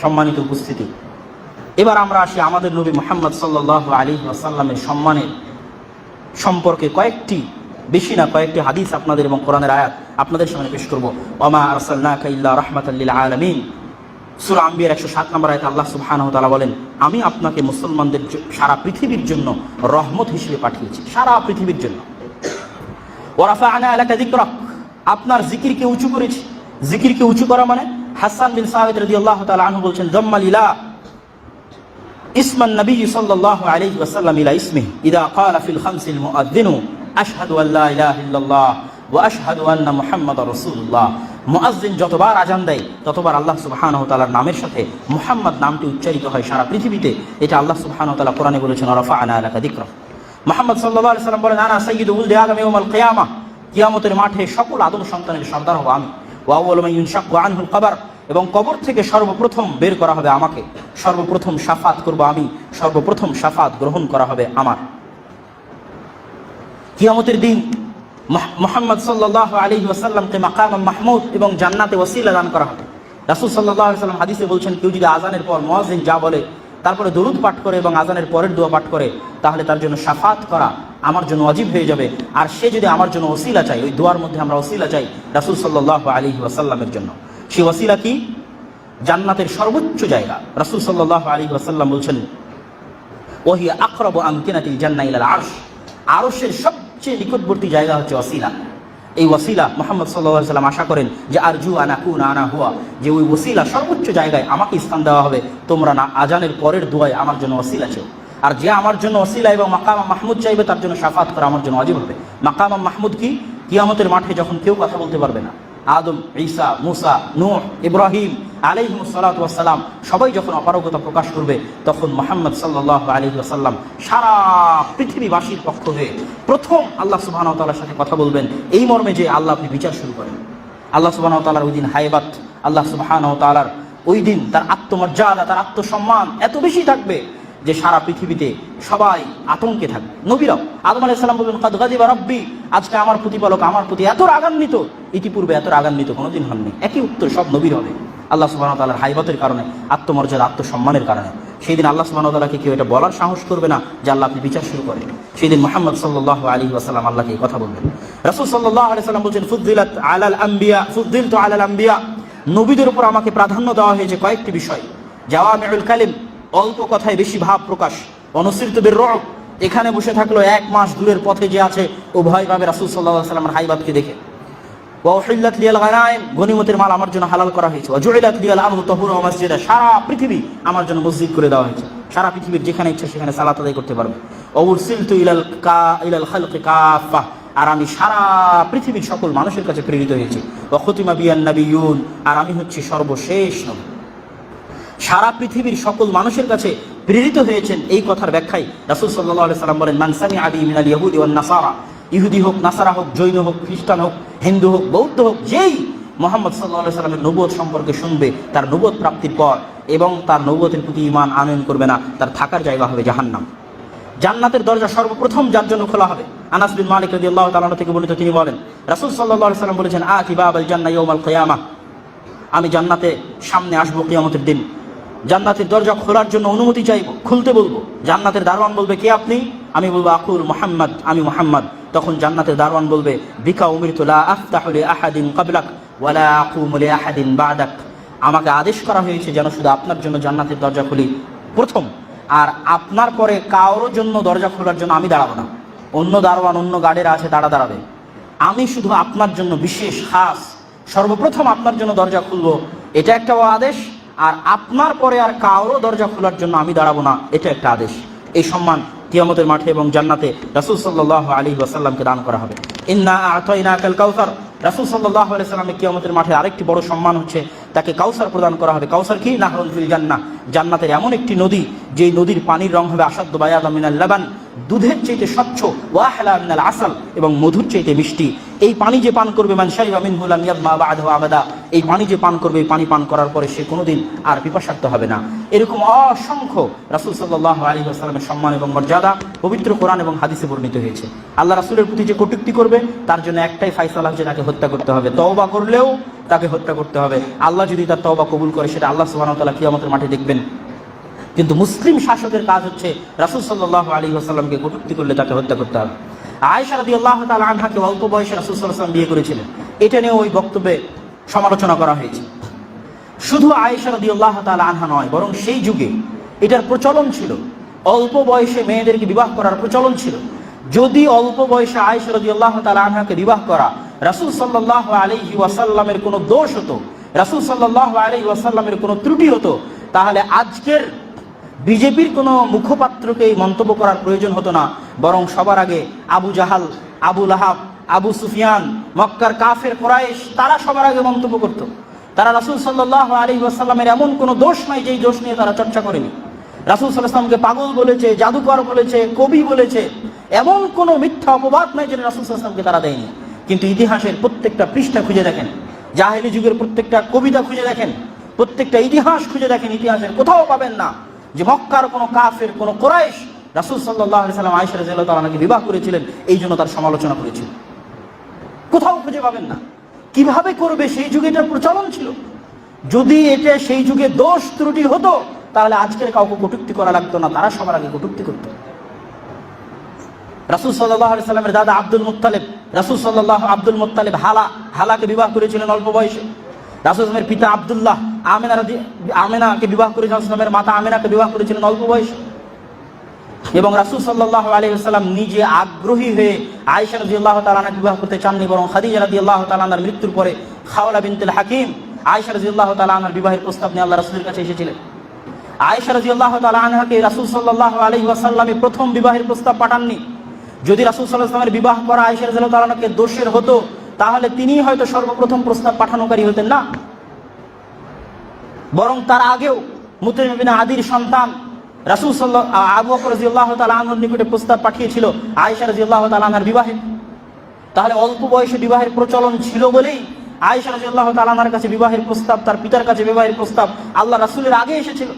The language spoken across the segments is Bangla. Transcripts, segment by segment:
সম্মানিত উপস্থিতি, এবার আমরা আসি আমাদের নবী মুহাম্মদ সাল্লাল্লাহু আলাইহি ওয়াসাল্লামের সম্মানের সম্পর্কে কয়েকটি, বেশি না কয়েকটি হাদিস আপনাদের এবং কোরআনের আয়াত আপনাদের সামনে পেশ করব। ওমা আরসালনাকা ইল্লা রাহমাতাল লিল আলামিন, সূরা আম্বিয়ার 107 নম্বর আয়াতে আল্লাহ সুবহানাহু ওয়া তাআলা বলেন, আমি আপনাকে মুসলমানদের সারা পৃথিবীর জন্য রহমত হিসেবে পাঠিয়েছি, সারা পৃথিবীর জন্য। ওয়া রাফা'না লাকা যিকরাক, আপনার জিকিরকে উঁচু করেছি। জিকিরকে উঁচু করা মানে, হাসান বিন সাবিত রাদিয়াল্লাহু তাআলা আনহু বলছেন, জাম্মাল ইলা ইসমান নবী সাল্লাল্লাহু আলাইহি ওয়াসাল্লাম ইলা ইসমিহি ইযা ক্বালা ফিল খামসিল মুআযযিনু আশহাদু আল লা ইলাহা ইল্লাল্লাহ ওয়া আশহাদু আন্না মুহাম্মাদার রাসূলুল্লাহ। মুআযযিন যতবার আজান দেয় ততবার আল্লাহ সুবহানাহু ওয়া তাআলার নামের সাথে মুহাম্মদ নামটি উচ্চারিত হয় সারা পৃথিবীতে। এটা আল্লাহ সুবহানাহু ওয়া তাআলা কোরআনে বলেছেন, রাফা'না লাকা যিকরাক। মুহাম্মদ সাল্লাল্লাহু আলাইহি ওয়াসাল্লাম বলেন, আনা সাইয়্যিদু উলদি আদম ইয়াউমাল কিয়ামাহ, কিয়ামতের মাঠে সকল আদম সন্তানের সর্দার হব আমি। ওয়া আউয়ালু মান ইউনশাক্কু আনহুল কবর, এবং কবর থেকে সর্বপ্রথম বের করা হবে আমাকে, সর্বপ্রথম শাফাত করব আমি, সর্বপ্রথম শাফাত গ্রহণ করা হবে আমার। কিয়ামতের দিন মুহাম্মদ সাল্লাল্লাহু আলাইহি ওয়াসাল্লামকে মাকাম মাহমুদ এবং জান্নাতে ওয়াসিলা দান করা হবে। রাসূল সাল্লাল্লাহু আলাইহি ওয়াসাল্লাম হাদিসে বলছেন, কেউ যদি আজানের পর মুয়াজ্জিন যা বলে তারপরে দরুদ পাঠ করে এবং আজানের পরের দোয়া পাঠ করে, তাহলে তার জন্য শাফাত করা আমার জন্য ওয়াজিব হয়ে যাবে। আর সে যদি আমার জন্য ওসিলা চাই, ওই দোয়ার মধ্যে আমরা ওসিলা চাই রাসূল সাল্লাল্লাহু আলাইহি ওয়াসাল্লামের জন্য। সেই ওসিলা কি? জান্নাতের সর্বোচ্চ জায়গা। রাসূল সাল্লাল্লাহু আলাইহি ওয়াসাল্লাম বলছেন, ওয়াহিয়া আকরাবু আমকিনাতিল জান্নাহ ইলাল আরশ, আরশের সবচেয়ে নিকটবর্তী জায়গা হচ্ছে ওসিলা। এই ওসিলা মুহাম্মদ সাল্লাল্লাহু আলাইহি ওয়াসাল্লাম আশা করেন যে আরজু আন আকুনা আনা হুয়া, যে ওই ওসিলা সর্বোচ্চ জায়গায় আমাকে স্থান দেওয়া হবে, তোমরা না আজানের পরের দোয়ায় আমার জন্য ওসিলা চাও। আর যে আমার জন্য ওসিলা এবং মাকাম মাহমুদ চাইবে তার জন্য শাফাত করা আমার জন্য ওয়াজিব হবে। মাকাম মাহমুদ কি? কিয়ামতের মাঠে যখন কেউ কথা বলতে পারবে না, আদম, ঈসা, মুসা, নূহ, ইব্রাহিম আলাইহিমুস সালাতু ওয়াস সালাম সবাই যখন অপারগতা প্রকাশ করবে, তখন মুহাম্মদ সাল্লাল্লাহু আলাইহি ওয়াসাল্লাম সারা পৃথিবীবাসীর পক্ষ হয়ে প্রথম আল্লাহ সুবহানাহু ওয়া তাআলার সাথে কথা বলবেন, এই মর্মে যে আল্লাহ আপনি বিচার শুরু করেন। আল্লাহ সুবহানাহু ওয়া তাআলার ওই দিন হায়বাত, আল্লাহ সুবহানাহু ওয়া তাআলার ওই দিন তার আত্মমর্যাদা, তার আত্মসম্মান এত বেশি থাকবে যে সারা পৃথিবীতে সবাই আতঙ্কে থাকবে। নবীরাও, আদম আলাইহিস সালাম বলবেন, কাদ গাযিবা রাব্বি, আজকে আমার প্রতিপালক আমার প্রতি এত রাগান্বিত, ইতিপূর্বে এত রাগান্বিত কোনোদিন হননি। একই উত্তর সব নবীর হবে আল্লাহ সুবহানাহু ওয়া তাআলার হাইবতের কারণে, আত্মমর্যাদা, আত্মসম্মানের কারণে। সেই দিন আল্লাহ সুবহানাহু ওয়া তাআলাকে কেউ এটা বলার সাহস করবে না যে আল্লাহ আপনি বিচার শুরু করেন। সেই দিন মুহাম্মদ সাল্লাল্লাহু আলাইহি ওয়াসাল্লাম আল্লাহকে এই কথা বলবেন। রাসূল সাল্লাল্লাহু আলাইহি ওয়াসাল্লাম বলেন, ফুদ্দিলাত আলাল আম্বিয়া, ফুদ্দিলতু আলাল আম্বিয়া, নবীদের উপর আমাকে প্রাধান্য দেওয়া হয়েছে কয়েকটি বিষয়। জাওয়ামিউল কালিম, অল্প কথায় বেশি ভাব প্রকাশ। অনুসৃত বির রুব, এখানে বসে থাকলো 1 মাস দূরের পথে যে আছে ও ভয় পাবে রাসূল সাল্লাল্লাহু আলাইহি ওয়াসাল্লামের হাইবাতকে দেখে। ওয়া উহিল্লাত লিয়াল গানাইম, গনিমতের মাল আমার জন্য হালাল করা হয়েছে। ওয়া জুইলাত লিয়াল আরদু তাহুরা ওয়া মাসজিদা, সারা পৃথিবী আমার জন্য মসজিদ করে দেওয়া হয়েছে, সারা পৃথিবীর যেখানে ইচ্ছা সেখানে সালাত আদায় করতে পারবে। ওয়া উরসিলতু ইলাল খালকি কাফা, আর আমি সারা পৃথিবীর সকল মানুষের কাছে প্রেরিত হয়েছি। ওয়া খুতিমা বিয়ান নাবিয়্যুন, আর আমি হচ্ছি সর্বশেষ নবী। সারা পৃথিবীর সকল মানুষের কাছে প্রেরিত হয়েছেন, এই কথার ব্যাখ্যায় রাসূল সাল্লাল্লাহু আলাইহি ওয়াসাল্লাম বলেন, মান সামিআ বি মিনাল ইয়াহুদি ওয়ান নাসারা, ইহুদি হোক, নাসারা হোক, জৈন হোক, খ্রিস্টান হোক, হিন্দু হোক, বৌদ্ধ হোক, যেই মুহাম্মদ সাল্লাল্লাহু আলাইহি ওয়াসাল্লামের নবুয়ত সম্পর্কে শুনবে, তার নবুয়ত প্রাপ্তির পর এবং তার নবুয়তের প্রতি ঈমান আনয়ন করবে না, তার থাকার জায়গা হবে জাহান্নাম। জান্নাতের দরজা সর্বপ্রথম যার জন্য খোলা হবে, আনাস বিন মালিক রাদিয়াল্লাহু তাআলা থেকে বর্ণিত, তিনি বলেন রাসূল সাল্লাল্লাহু আলাইহি ওয়াসাল্লাম বলেছেন, আতি বাবাল জান্নাহ ইয়াউমাল কিয়ামাহ, আমি জান্নাতে সামনে আসবো কিয়ামতের দিন, জান্নাতের দরজা খোলার জন্য অনুমতি চাইবো, খুলতে বলবো। জান্নাতের দারওয়ান বলবে, কে আপনি? আমি বলবো, আকুল মুহাম্মদ, আমি মুহাম্মদ। তখন জান্নাতের দারওয়ান বলবে, বিকা উমিরতু লা আফতাহু লি আহাদিন ক্বাবলাক ওয়া লা আকুমু লি আহাদিন বা'দাক, আমাকে আদেশ করা হয়েছে যেন শুধু আপনার জন্য জান্নাতের দরজা খুলি প্রথম, আর আপনার পরে কারোর জন্য দরজা খোলার জন্য আমি দাঁড়াবো না। অন্য দারওয়ান, অন্য গার্ডেরা আছে, তারা দাঁড়াবে, আমি শুধু আপনার জন্য বিশেষ খাস সর্বপ্রথম আপনার জন্য দরজা খুলবো, এটা একটা আদেশ। আর আপনার পরে আর কারো দরজা খোলার জন্য আমি দাঁড়াবো না, এটা একটা আদেশ। এই সম্মান কিয়ামতের মাঠে এবং জান্নাতে রাসূল সাল্লাল্লাহু আলাইহি ওয়াসাল্লামকে দান করা হবে। ইন্না আ'তাইনাকাল কাউসার, রাসূল সাল্লাল্লাহু আলাইহি ওয়াসাল্লামের কিয়ামতের মাঠে আরেকটি বড় সম্মান হচ্ছে তাকে কাউসার প্রদান করা হবে। কাউসার কি? নাহরুন ফিল জান্নাহ, জান্নাতের এমন একটি নদী যেই নদীর পানির রং হবে আসাদ্দু বায়াদাম মিনাল লাবান, দুধের চাইতে স্বচ্ছ, ওয়া আহলা মিনাল আসাল, এবং মধুর চাইতে মিষ্টি। এই পানি যে পান করবে, মান শারিবা মিনহু লাম ইয়াদমা বা'দাহু আবাদা, এই পানি যে পান করবে, এই পানি পান করার পরে সে কোনোদিন আর পিপাসার্ত হবে না। এরকম অসংখ্য রাসূল সাল্লাল্লাহু আলাইহি ওয়াসাল্লামের সম্মান এবং মর্যাদা পবিত্র কোরআন এবং হাদিসে বর্ণিত হয়েছে। আল্লাহ রাসূলের প্রতি যে কটূক্তি করবে তার জন্য একটাই ফায়সালা হচ্ছে, তাকে হত্যা করতে হবে। তওবা করলেও তাকে হত্যা করতে হবে। আল্লাহ যদি তার তওবা কবুল করে সেটা আল্লাহ সুবহানাহু ওয়া তাআলা কিয়ামতের মাঠে দেখবেন। কিন্তু মুসলিম শাসকের কাজ হচ্ছে রাসূল সাল্লাল্লাহু আলাইহি ওয়াসাল্লামকে কটূক্তি করলে তাকে হত্যা করতে হবে। আয়েশা রাদিয়াল্লাহু তাআলা আনহাকে অল্প বয়সে রাসূল সাল্লাল্লাহু আলাইহি ওয়াসাল্লাম বিয়ে করেছিলেন, এটা নিয়ে ওই বক্তব্যে সমালোচনা করা হয়েছে। শুধু আয়েশা রাদিয়াল্লাহু তাআলা আনহা নয়, বরং সেই যুগে এটার প্রচলন ছিল, অল্প বয়সে মেয়েদেরকে বিবাহ করার প্রচলন ছিল। যদি অল্প বয়সে আয়েশা রাদিয়াল্লাহু তাআলা আনহাকে বিবাহ করা রাসূল সাল্লাল্লাহু আলাইহি ওয়াসাল্লামের কোনো দোষ হতো, রাসূল সাল্লাল্লাহু আলাইহি ওয়াসাল্লামের কোনো ত্রুটি হতো, তাহলে আজকের বিজেপির কোনো মুখপাত্রকে এই মন্তব্য করার প্রয়োজন হতো না। বরং সবার আগে আবু জাহাল, আবু লাহাব, আবু সুফিয়ান, মক্কার কাফের কুরাইশ, তারা সবার আগে মন্তব্য করত। তারা রাসূল সাল্লাল্লাহু আলাইহি ওয়াসাল্লামের এমন কোনো দোষ নাই যেই দোষ নিয়ে তারা চর্চা করেনি। রাসূল সাল্লাল্লাহু আলাইহি ওয়াসাল্লামকে পাগল বলেছে, জাদুকর বলেছে, কবি বলেছে, এমন কোনো মিথ্যা অপবাদ নাই যেটা রাসূল সাল্লাল্লাহু আলাইহি ওয়াসাল্লামকে তারা দেয়নি। কিন্তু ইতিহাসের প্রত্যেকটা পৃষ্ঠা খুঁজে দেখেন, জাহেলি যুগের প্রত্যেকটা কবিতা খুঁজে দেখেন, প্রত্যেকটা ইতিহাস খুঁজে দেখেন, ইতিহাসের কোথাও পাবেন না যে মক্কার কোনো কাফের, কোনো কুরাইশ রাসূল সাল্লাল্লাহু আলাইহি ওয়াসাল্লাম আয়েশা রাদিয়াল্লাহু তাআলা আনহাকে বিবাহ করেছিলেন এই জন্য তার সমালোচনা করেছিল। কোথাও খুঁজে পাবেন না। কিভাবে করবে? সেই যুগে এটার প্রচলন ছিল। যদি এটা সেই যুগে দোষ ত্রুটি হতো তাহলে আজকের কাউকে কটূক্তি করা লাগতো না, তারা সবার আগে কটূক্তি করত। রাসূল সাল্লাল্লাহু আলাইহি ওয়াসাল্লামের দাদা আব্দুল মুত্তালিব, আব্দুল মুত্তালিব হালাকে বিবাহ করেছিলেন অল্প বয়সে। রাসূল সাল্লামের পিতা আব্দুল্লাহ আমেনাকে বিবাহ করেছেন, রাসূল সাল্লামের মাতা আমেনাকে বিবাহ করেছিলেন অল্প বয়সে। এবং রাসূল সাল্লাল্লাহু আলাইহি ওয়াসাল্লাম নিজে আগ্রহী হয়ে আয়েশা রাদিয়াল্লাহু তাআলা আনহাকে বিবাহ করতে চাননি, বরং খাদিজা রাদিয়াল্লাহু তাআলা আনহার মৃত্যুর পরে খাওলা বিনতুল হাকিম আয়েশা রাদিয়াল্লাহু তাআলা আনহার বিবাহের প্রস্তাব নিয়ে আল্লাহ রাসূলের কাছে এসেছিলেন। আয়েশা রাদিয়াল্লাহু তাআলা আনহাকে রাসূল সাল্লাল্লাহু আলাইহি ওয়াসাল্লাম প্রথম বিবাহের প্রস্তাব পাঠাননি। যদি রাসূল সাল্লাল্লাহু আলাইহি ওয়াসাল্লামের বিবাহ করা আয়েশা রাদিয়াল্লাহু তাআলা আনহাকে দোষের হতো তাহলে তিনিই হয়তো সর্বপ্রথম প্রস্তাব পাঠানোকারী হতেন না, বরং তার আগেও মুতাইম ইবনে আদির সন্তান রাসূল আবু বকর রাদিয়াল্লাহু তাআলা আনহুর নিকটে প্রস্তাব পাঠিয়েছিল আয়েশা রাদিয়াল্লাহু তাআলা আনহার বিবাহে। তাহলে অল্প বয়সে বিবাহের প্রচলন ছিল বলেই আয়েশা রাদিয়াল্লাহু তাআলা আনহার কাছে বিবাহের প্রস্তাব, তার পিতার কাছে বিবাহের প্রস্তাব আল্লাহ রাসূলের আগে এসেছিল।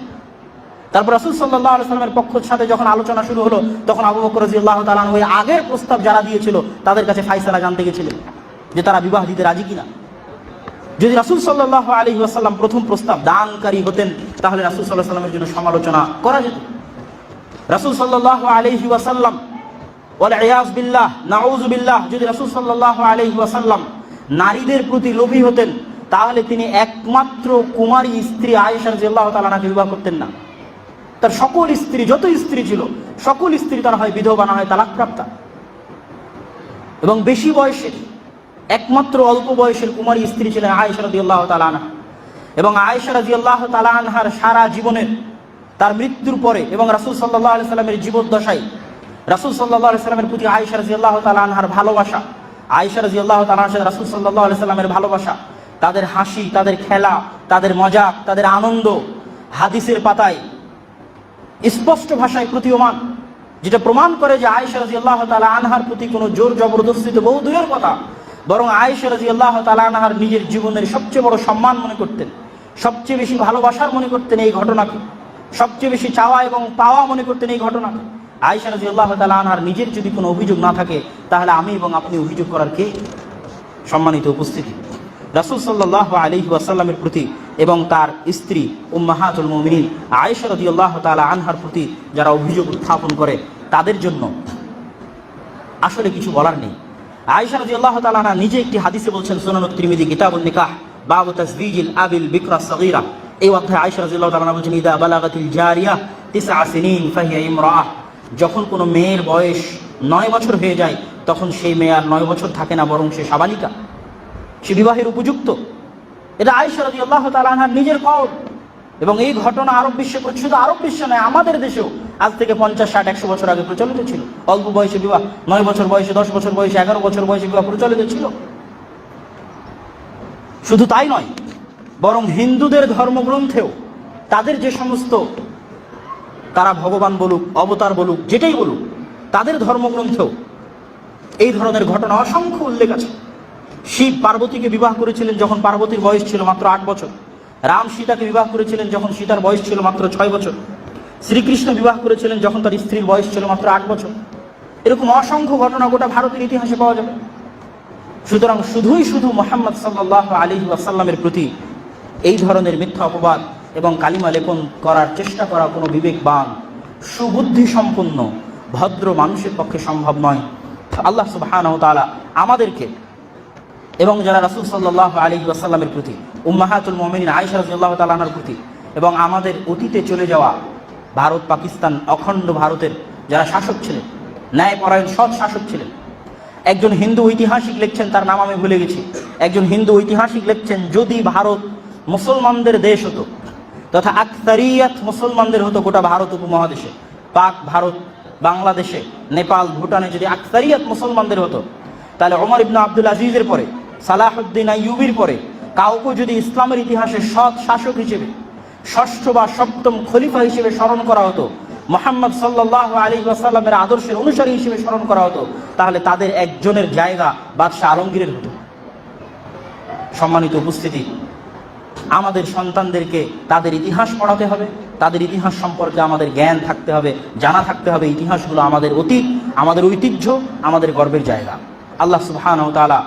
তারপর রাসূল সাল্লাল্লাহু আলাইহি ওয়াসাল্লামের পক্ষের সাথে যখন আলোচনা শুরু হলো তখন আবু বকর রাদিয়াল্লাহু তাআলা আনহু আগের প্রস্তাব যারা দিয়েছিল তাদের কাছে ফায়সালা জানতে গেছিলেন যে তারা বিবাহ দিতে রাজি কিনা। যদি রাসূল সাল্লাল্লাহু আলাইহি ওয়াসাল্লাম প্রথম প্রস্তাব দানকারী হতেন তাহলে রাসূল সাল্লাল্লাহু আলাইহি ওয়াসাল্লামের জন্য সমালোচনা করা যেত। রাসূল সাল্লাল্লাহু আলাইহি ওয়াসাল্লাম ওয়াল ইয়াজ বিল্লাহ নাউযু বিল্লাহ, যদি রাসূল সাল্লাল্লাহু আলাইহি ওয়াসাল্লাম নারীদের প্রতি লোভী হতেন তাহলে তিনি একমাত্র কুমারী স্ত্রী আয়েশা রাদিয়াল্লাহু তাআলা আনহাকে বিবাহ করতেন না। তার সকল স্ত্রী, যত স্ত্রী ছিল সকল স্ত্রী তার হয় বিধবা না হয় তালাকপ্রাপ্তা। এবং বেশি বয়সের, একমাত্র অল্প বয়সের কুমারী স্ত্রী ছিলেন আয়েশা রাদিয়াল্লাহু তাআলা আনহা। এবং আয়েশা রাদিয়াল্লাহু তাআলা আনহার সারা জীবনের, তার মৃত্যুর পরে এবং রাসূল সাল্লাল্লাহু আলাইহি সাল্লামের জীবদ্দশায় রাসূল সাল্লাল্লাহু আলাইহি সাল্লামের প্রতি আয়েশা রাদিয়াল্লাহু তাআলা আনহার ভালোবাসা, আয়েশা রাদিয়াল্লাহু তাআলা আনহার সাথে রাসূল সাল্লাল্লাহু আলাইহি সাল্লামের ভালোবাসা, তাদের হাসি, তাদের খেলা, তাদের মজাক, তাদের আনন্দ হাদিসের পাতায় স্পষ্ট ভাষায় প্রতীয়মান, যেটা প্রমাণ করে যে আয়েশা রাদিয়াল্লাহু তাআলা আনহার প্রতি কোনো জোর জবরদস্তি তো বহু দূরের কথা, বরং আয়েশা রাদিয়াল্লাহু তাআলা আনহার নিজের জীবনের সবচেয়ে বড় সম্মান মনে করতেন, সবচেয়ে বেশি ভালোবাসার মনে করতেন এই ঘটনাকে, সবচেয়ে বেশি চাওয়া এবং পাওয়া মনে করতেন এই ঘটনাকে। আয়েশা রাদিয়াল্লাহু তাআলা আনহার নিজের যদি কোনো অভিযোগ না থাকে তাহলে আমি এবং আপনি অভিযোগ করার কে? সম্মানিত উপস্থিতি, রাসূল সাল্লাল্লাহু আলাইহি ওয়াসাল্লামের প্রতি এবং তার স্ত্রী উম্মাহাতুল মুমিনিন আয়েশা রাদিয়াল্লাহু তাআলা আনহার প্রতি যারা অভিযোগ উত্থাপন করে তাদের জন্য আসলে কিছু বলার নেই। আয়েশা রাদিয়াল্লাহু তাআলা আনহা নিজে একটি হাদিসে বলছেন, সুনানুত তিরমিজি কিতাবুন নিকাহ বাবু তাসবিজিল আবিল বিকরা সাগীরা, এই অধ্যায়ে আয়েশা রাদিয়াল্লাহু তাআলা বলছেন, ইদা বালাগাতিল জারিয়া 9 সিনিন ফাহিয়া ইমরাআহ, যখন কোনো মেয়ের বয়স 9 বছর হয়ে যায় তখন সেই মেয়ে আর 9 বছর থাকে না, বরং সে সাবালিকা, সে বিবাহের উপযুক্ত। এটা আয়েশা রাদিয়াল্লাহু তাআলা আনহার নিজের কওল। এবং এই ঘটনা আরব বিশ্বে, শুধু আরব বিশ্বে নয়, আমাদের দেশেও আজ থেকে 50, 60, 100 বছর আগে প্রচলিত ছিল। অল্প বয়সে বিবাহ, 9 বছর বয়সে, 10 বছর বয়সে, 11 বছর বয়সে বিবাহ প্রচলিত ছিল। শুধু তাই নয়, বরং হিন্দুদের ধর্মগ্রন্থেও তাদের যে সমস্ত, তারা ভগবান বলুক, অবতার বলুক, যেটাই বলুক, তাদের ধর্মগ্রন্থেও এই ধরনের ঘটনা অসংখ্য উল্লেখ আছে। শিব পার্বতীকে বিবাহ করেছিলেন যখন পার্বতীর বয়স ছিল মাত্র 8 বছর। রাম সীতাকে বিবাহ করেছিলেন যখন সীতার বয়স ছিল মাত্র 6 বছর। শ্রীকৃষ্ণ বিবাহ করেছিলেন যখন তার স্ত্রীর বয়স ছিল মাত্র 8 বছর। এরকম অসংখ্য ঘটনা গোটা ভারতের ইতিহাসে পাওয়া যাবে। সুতরাং শুধু মুহাম্মদ সাল্লাল্লাহু আলাইহি ওয়াসাল্লামের প্রতি এই ধরনের মিথ্যা অপবাদ এবং কালিমা লেপন করার চেষ্টা করা কোনো বিবেকবান, সুবুদ্ধি সম্পন্ন, ভদ্র মানুষের পক্ষে সম্ভব নয়। আল্লাহ সুবহানাহু ওয়া তাআলা আমাদেরকে এবং যারা রাসূল সাল্লাল্লাহু আলাইহি ওয়াসাল্লামের প্রতি, উম্মাহাতুল মুমিনিন আয়েশা রাদিয়াল্লাহু তাআলা আনহার প্রতি এবং আমাদের অতীতে চলে যাওয়া ভারত, পাকিস্তান, অখণ্ড ভারতের যারা শাসক ছিলেন, ন্যায়পরায়ণ সৎ শাসক ছিলেন। একজন হিন্দু ঐতিহাসিক লিখছেন, তার নাম আমি ভুলে গেছি, একজন হিন্দু ঐতিহাসিক লিখছেন, যদি ভারত মুসলমানদের দেশ হতো তথা আকসারিয়াত মুসলমানদের হতো গোটা ভারত উপমহাদেশে, পাক ভারত, বাংলাদেশে, নেপাল, ভুটানে যদি আকসারিয়াত মুসলমানদের হতো, তাহলে ওমর ইবনে আব্দুল আজিজের পরে, সালাহুদ্দিন আইয়ুবীর পরে কাউকে যদি ইসলামের ইতিহাসে সৎ শাসক হিসেবে, ষষ্ঠ বা সপ্তম খলিফা হিসেবে স্মরণ করা হতো, মুহাম্মদ সাল্লাল্লাহু আলাইহি ওয়াসাল্লামের আদর্শের অনুসারী হিসেবে স্মরণ করা হতো, তাহলে তাদের একজনের জায়গা বাদশাহ আলমগীরের হতো। সম্মানিত উপস্থিতি, আমাদের সন্তানদেরকে তাদের ইতিহাস পড়াতে হবে, তাদের ইতিহাস সম্পর্কে আমাদের জ্ঞান থাকতে হবে, জানা থাকতে হবে। ইতিহাসগুলো আমাদের অতীত, আমাদের ঐতিহ্য, আমাদের গর্বের জায়গা। আল্লাহ সুবহানাহু ওয়া তাআলা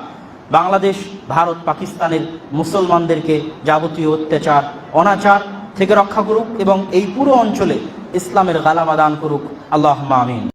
বাংলাদেশ, ভারত, পাকিস্তানের মুসলমানদেরকে যাবতীয় অত্যাচার, অনাচার থেকে রক্ষা করুক এবং এই পুরো অঞ্চলে ইসলামের গালাবা দান করুক। আল্লাহুম্মা আমিন।